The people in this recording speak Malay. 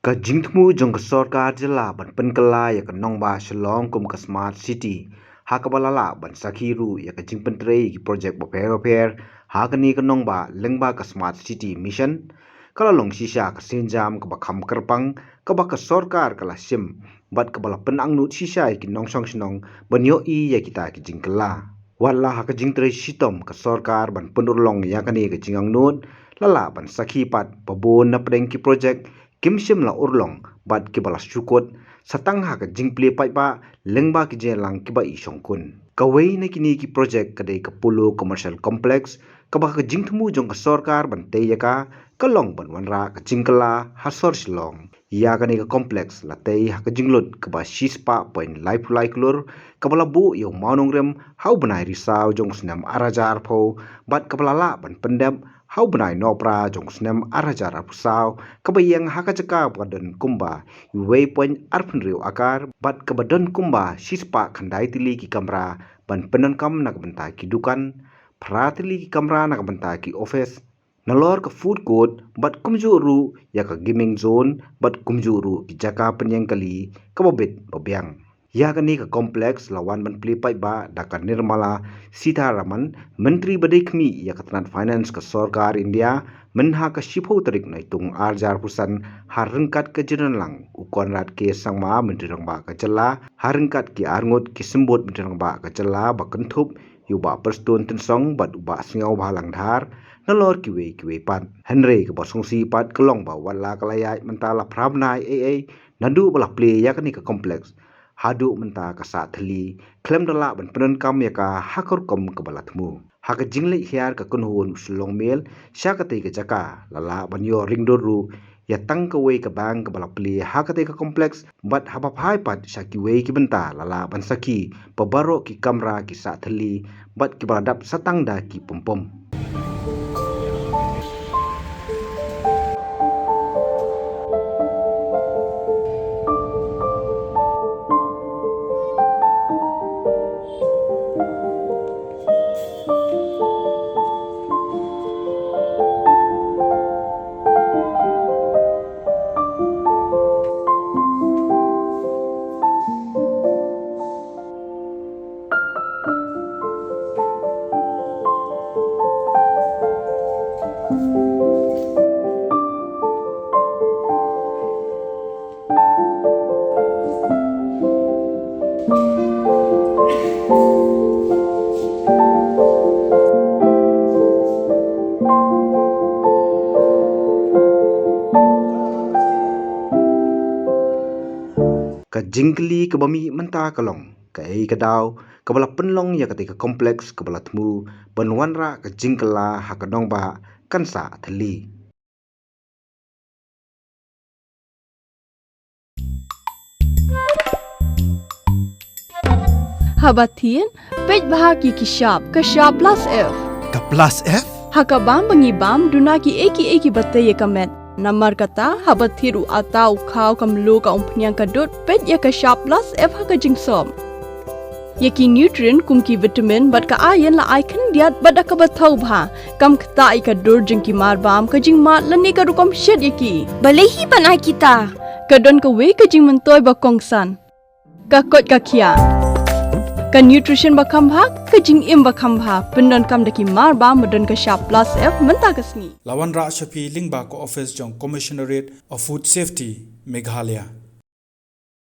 Ka jingtmu jong ka Sorkar jela ban penkala ya ka nongba Shillong kum ka smart city ha ka balala ban sakhiru ya ka jingpentrei ki project ba per ha ka ni ka nongba lengba ka smart city mission kala long sisa ka senjam ka ba kham kerpang ka ba ka Sorkar kala sim bat ka bala penang nu sisa ki nongsong sinong banyo I ya kita ki jingkala wala ha ka jingtrei sitom ka Sorkar ban penurlong ya ka ni ka jingang nut lala ban sakhi pat pabon na preng ki project kimsim la urlong bat ki balas cukut satang ha ka jingple Paidbah lengba ki jelang ki ba isongkun kawei na kini ki project kadai ka Polo commercial complex ka ba ka jingthmu jong ka Sorkar ban teyaka kalong ban wanra ka jingkala hasor Shillong ya ka ni ka complex la tei ha ka jinglut ka ba shispa point life Klur ka bala bu yo maunong rem hau banai risau jong snam arajar pho bat ka bala la ban pendem hau benai nopra jong snem arajar apusau kabayang haka ceka badan kumba wei point arpenriu akar bat kabadan kumba sispa khandai tili ki kamera ban penan kam nak bentai ki dukan pratili ki kamera nak bentai ki office nalor ka food court bat kumjuru ya ka gaming zone bat kumjuru ki jaka penyang kali kabobit babyang ya kani ka kompleks lawan ban Plie Paidbah daka Nirmala Sitharaman Myntri badai kmi ya ka tanat finance ka Sorkar India menha ka shipho tarik nai tung arjar pusan harengkat ke jenlang ukon rat ke sangma Myntri rangba ka jela harengkat ki arngut ki sembut Myntri rangba ka jela ba kentup yu ba perston tensong bat uba singau balang dhar nalor kiwe pat Henry ka bosongsi pat kelong ba wala kalaya mentala pramnai nadu bala Plie ya kani ka kompleks hadu menta ka sa Thylli klem dala ban penan kam ya ka hakor kom ka balatmu ha ka jingle hiar ka kunhun Shillong Mail sha ka te ka jaka lala ban yo ringdoru ya tang ka wei ka bang ka bala Plie ha ka te ka kompleks bat haba phai pat sha ki wei ki benta lala ban saki pabaro ki kamera ki sa Thylli bat ki baladap satang da ki pompom ka jingkli ka bami menta kalong ka ei ka daw ka bala penlong ya ka te ka kompleks ka bala tmu banwanra ka jingkala ha ka dongba kan sa Thylli Habatin Paidbah ki kishap ka shap plus F Ka plus F? Hakabam bangibam duna ki eki batay kamet Namar kata habathiru atau khau kamlu ka umpnyang kadut pet ya ka shap plus F ha ka jingsom Yaki nutrient kum ki vitamin bat ka iron la icon diat bat ka bathau bha kam khta I ka dur jing ki mar bam ka jing mat lani ka rukom shed yaki Balei hi banai kita ka don ka we ka jing mentoy ba kongsan ka kot ka khia ka nutrition ba khambha ka jing im ba khambha pendon kam daki mar ba modon ka shap plus F menta ka sni Lawan Ra Shapi Lingba ko office jong Commissionerate of Food Safety Meghalaya